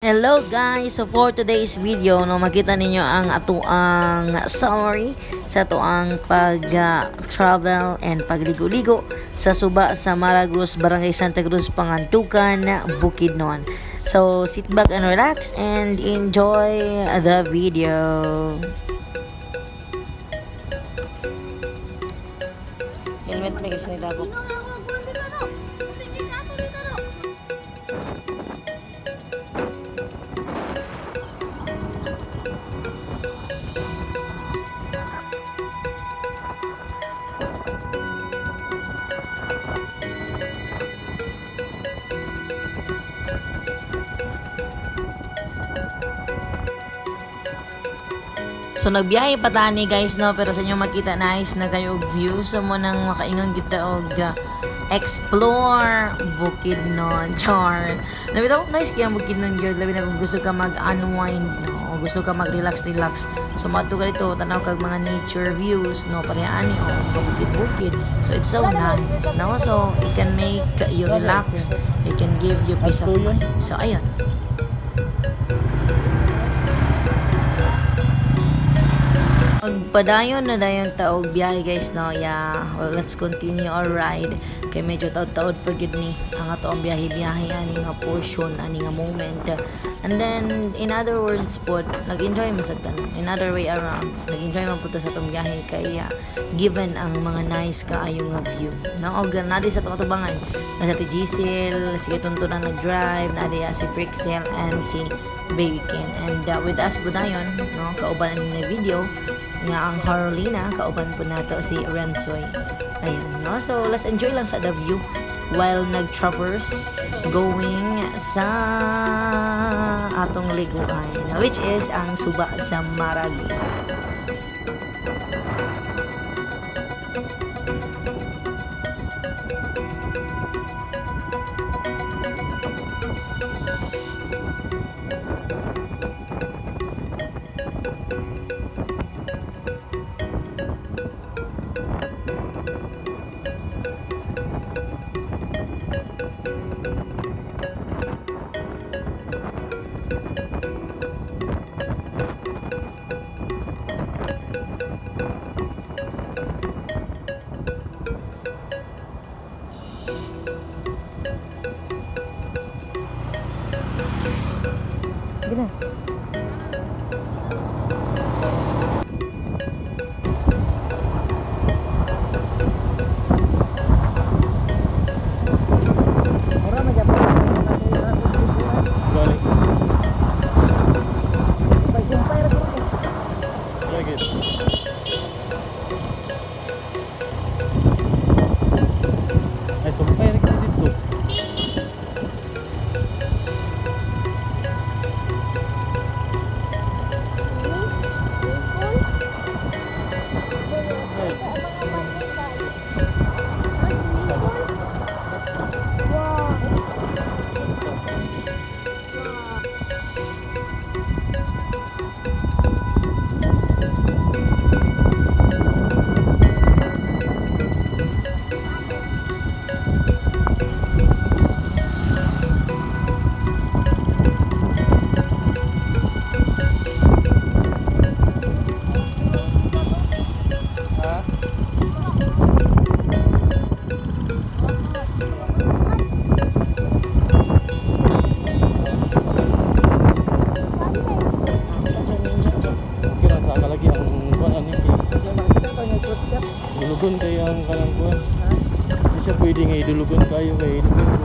Hello guys! So for today's video, no, makita ninyo ang atuang summary sa atuang pag-travel and pagligo-ligo sa suba sa Maragos, Barangay Santa Cruz, Pangantukan, Bukidnon. So sit back and relax and enjoy the video. Helmet may kasi nila ako. So nagbiyahe pa tani guys no, pero sa inyo makita nice na kayo og view sa mo nang makaingon kita og explore Bukidnon char. Nabitaw nice kaya Bukidnon gyud, labi na kung gusto ka mag-unwind no, o gusto ka mag-relax. So madto ka dito tanaw kag mga nature views no, parehaan ni bukid-bukid. So it's so nice no, so it can make you relax, it can give you peace of mind. So ayun. Padayon na dayon taog biyahe guys no. Yeah, well, let's continue our ride kay medyo taod-taod pa gyud ni ang ato ang biyahe ani nga portion, ani nga moment. And then in other words po, nag-enjoy mo sa tanan. In other way around, nag-enjoy man punta sa tong biyahe kay given ang mga nice kaayo nga view no. Og nadi sa tubangan na si Giselle, sige tuntunan nag-drive, nadi si Prixel and si Baby Ken. And with us budayon no, kauban ni video nga ang Harolina, kauban po nato si Renzoy. Ayun, no? So, let's enjoy lang sa the view while nag-traverse going sa atong liguan, which is ang suba sa Maragos. Gila. Ay, sumpay rin kita dito. Dulugon kayo ang kanang kuwan. Hindi siya pwede nga idulugon kayo kay idulugon.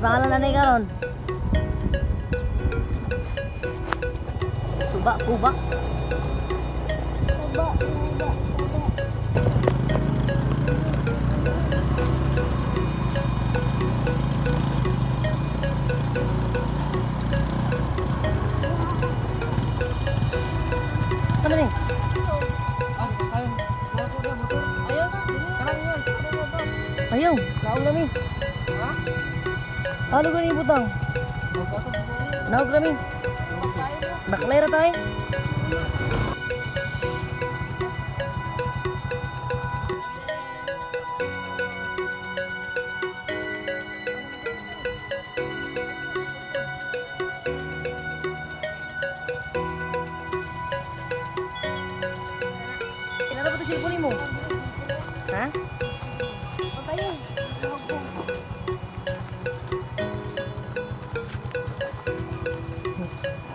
pangalan na ni karon? Suba, kuba. Sama ni. Ayaw, naog kami. Ano ko ni butang? Naog kami. Baklera tayo. Kinara ba ito cellphone mo? Ha?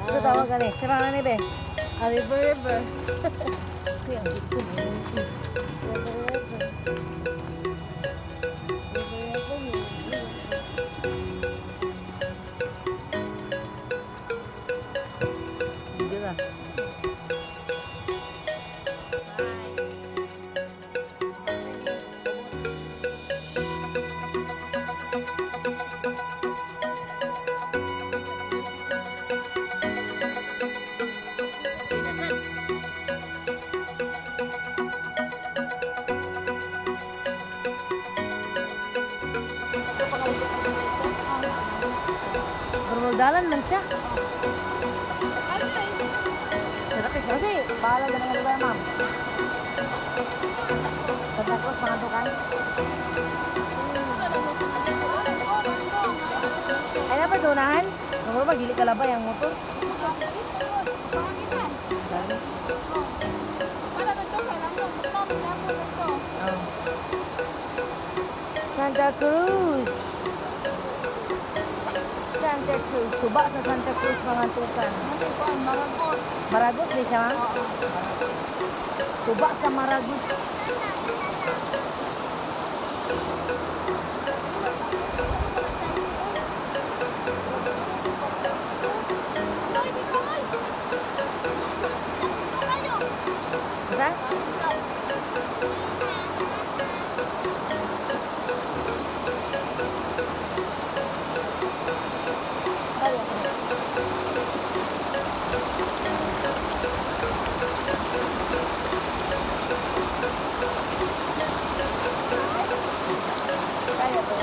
Ito tawag ka ni. Siya pangalan ni Be? River. Kuya, ang dito. Hindi ba? Bermodallan man siya. Malaki siya kasi bahala ka ng lugar, ma'am. Santa Cruz, mga dukan. Ay, dapat unahan. Siguro ba, gili kalabay ang motor. Dali. Oh. Santa Cruz. Santa Cruz. Suba sa Santa Cruz, mga tukan. Maragus di siya, ma'am? Suba sa Maragus. Diba? Kaya to.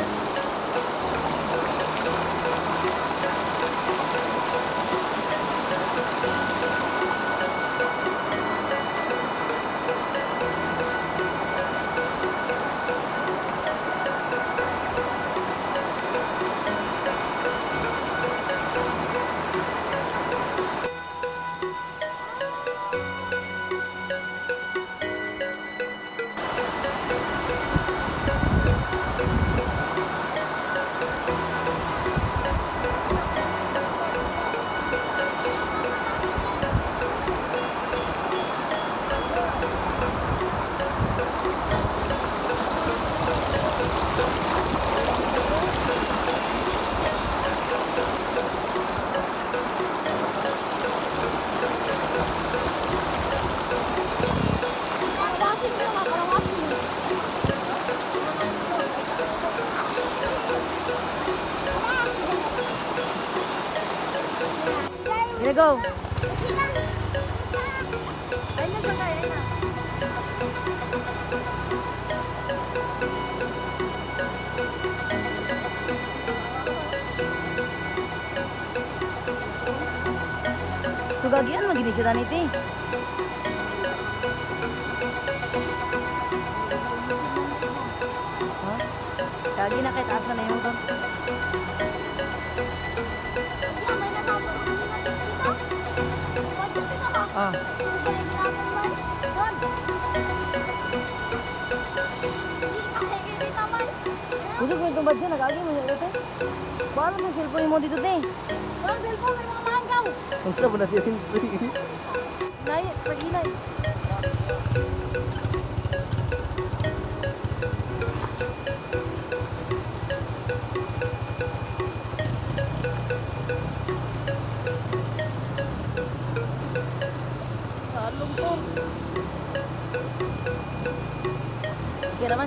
Here we go. Sugagian magini siya taniti. Huh? Kagi na kahit asa na yung to. Ah. Kudu ko itong badya, nag-agi mo niya ito. Paano mo cellphone mo dito, te? Parang cellphone, may mga manggaw. Ang sabo na siya yung Nay, pag-inay.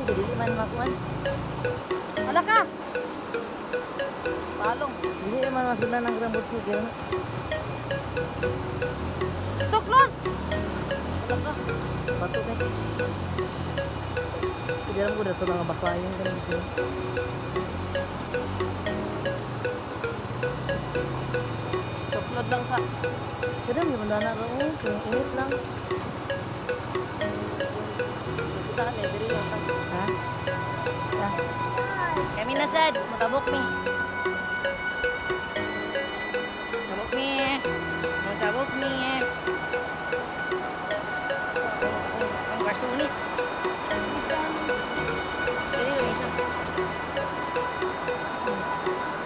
Dili man makuan. Hala ka. Palong. Dili man masundan ang rambut ko kaya. Tuklon. Wala ka. Bato kay. Hindi alam ko na ito mga baklayang ganun ko. Tuklon lang sa. Sudah may mandana ro, init lang. Kita kan diri lang ta. Ha? Ha? Kami na sad, matabok mi. Tabok mi. Matabok mi. Ang barsunis. Dili rin siya.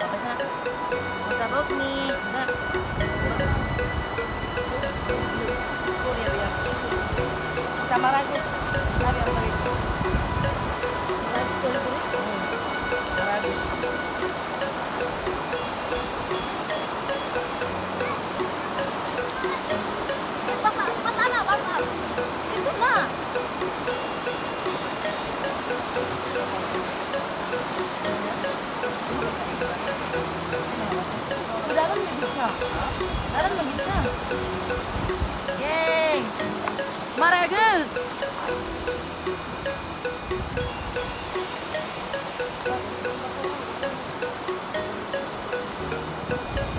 Tapos na. Matabok mi. Ha? Sa Maragos. Sabi ako na rin. Maragos. Basa na, basa. Dito na. Dalam magid siya. Dalam magid siya. Yay! Maragos.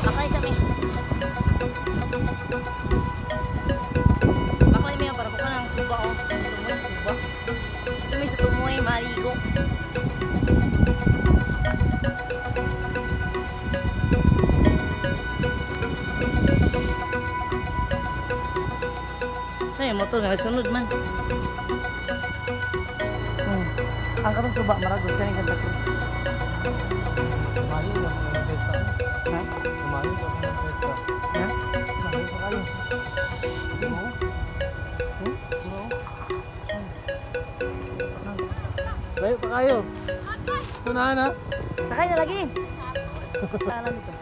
Baklay sa mi. Baklay mi para ko nang suba oh. Tumoy suba. Ito may sa tumoy maligo. Saya motor nga nagsunod man. Ang katong suba maragos kani Santa Cruz. Kumain ka ng pesta. Ha? Kumain ka ng pesta. Ha? Kumain pa kayo. Oo. Oo. Bayo pa kayo. Tunahan ha. Sakay na lagi. Talan ito.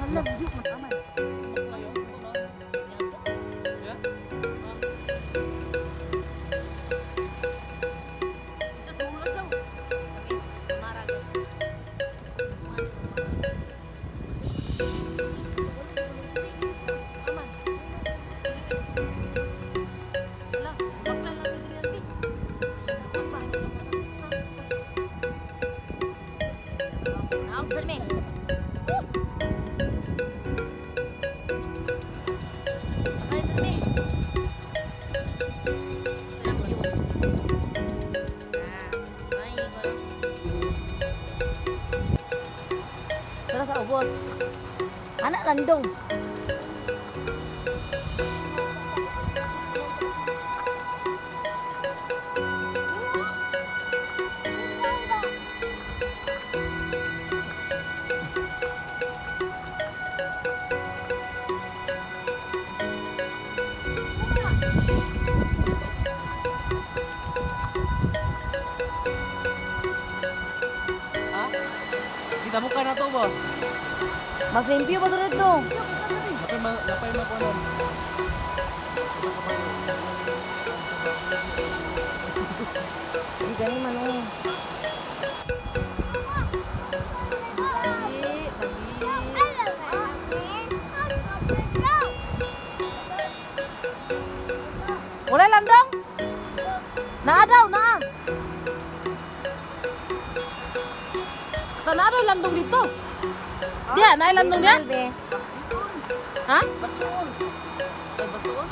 Hala, di man. Ang salmi. Sakay salmi. Alam mo yun. Ay, ko lang. Tara sa ubos. Anak landong. Ha? Kita mo ka na to ba? Mas limpyo pa tulad to. Lapay makunan. Hindi ganun man oh. Wala landong? Naa daw, naa. Naa daw landong dito. Dia, naa landong dia? Be. Ha? Batuon. Ay, batuon?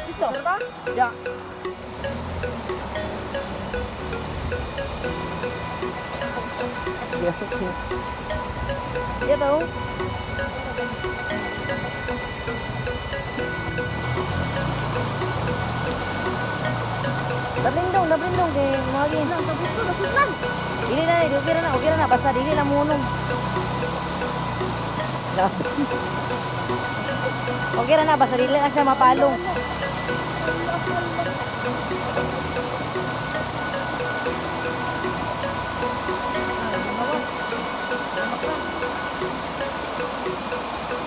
Dito. Ya. Dia tahu. Nablindong kay magi. Dili na, okay na, basta dili lang munong. Okay na, basta dili na siya mapalong.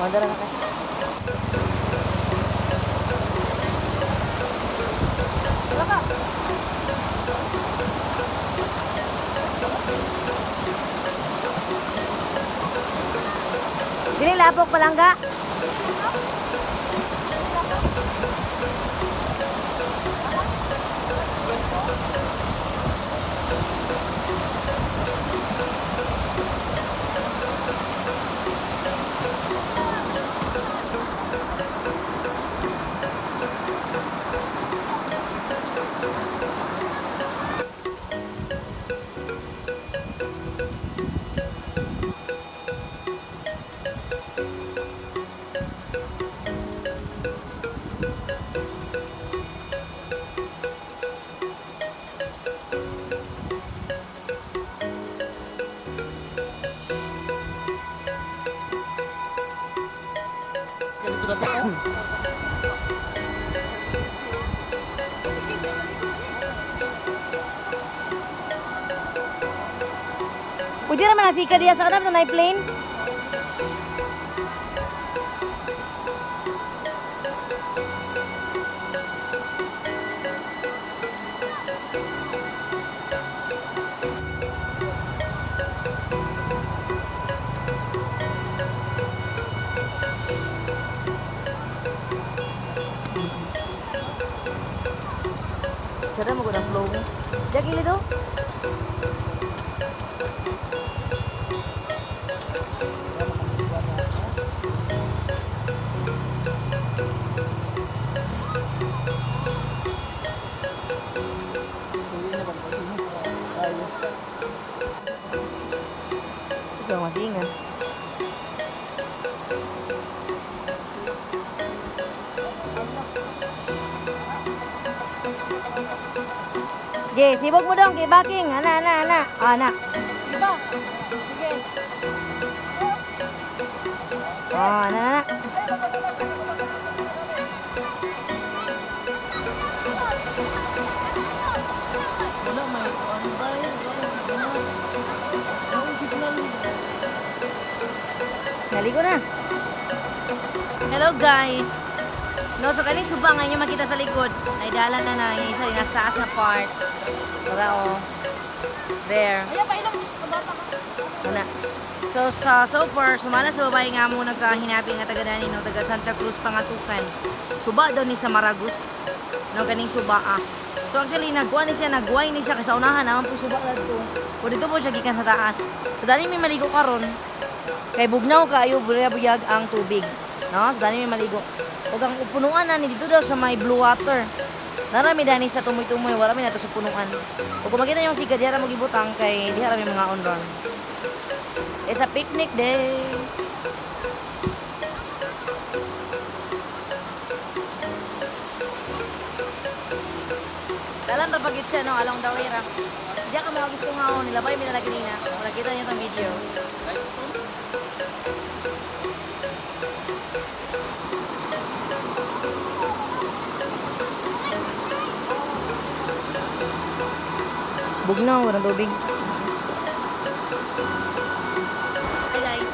Mandala na ka. Dili lapok palangga. Ganito na tayo. Pwede naman nasika diya sa kanap na plane. Cara mo guna flow. Diya gili do. Hindi na bang tayo. Ito masingan. Jay, sibog mo dong kay Baking. Ana. Ana. Iba. Sige. Oh, ana. Wala, may ano tayo. Ang signal. Naligo na. Hello guys. No, so kaning suba nga inyo makita sa likod. Naidalan na yung isa yung nasa taas na part. Para oh. There. Kaya pa ilang gusto ba ka? Wala. So far, sumala sa babae nga mo nagkahinapin nga taga dani no, taga Santa Cruz Pangatukan. Suba daw ni sa Maragus. No, kaning suba ah. So actually nagkuha ni siya kasi sa unahan naman po suba dito. O dito po siya gikan sa taas. So dani may maligo karon. Kay bugnaw kaayo buyag ang tubig. No, so dani may maligo. Ug ang punuan na ni dito daw sa may blue water. Narami dani sa tumoy-tumoy, wala mi nato sa punuan. Ug kung makita yung siga diha mo gibutang kay diha ra may mga onron. It's a picnic day. Dalan ra pagit siya no along the way ra. Diya ka mga gusto nga nilabay mi na lagi nina. Wala kita niya tang video. Bugnaw, walang tubig. Hi guys.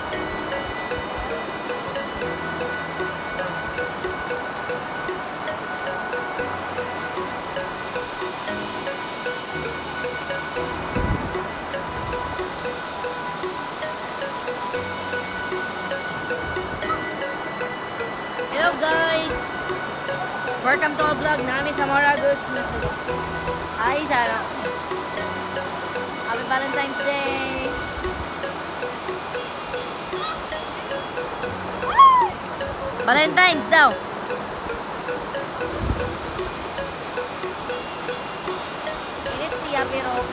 Hello guys. Welcome to our vlog. Nami sa Maragus. Hi sana. Happy Valentine's Day! Valentine's daw! Init siya pero...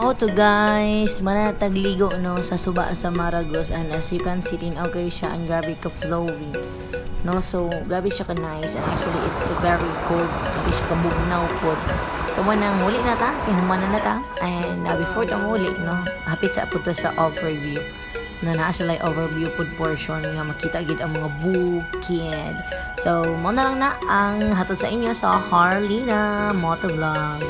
Oto guys, manatagligo no sa suba sa Maragos, and as you can see tin okay siya and grabe ka flowy. No, so grabe siya ka nice, and actually it's very cold. Grabe siya ka bugnaw pod. So manang muli na ta, kinumanan na ta, and before ta muli no, hapit sa punta sa overview. No, naa siya like overview pod portion nga makita gid ang mga bukid. So mo na lang na ang hatod sa inyo sa Harlina Motovlog.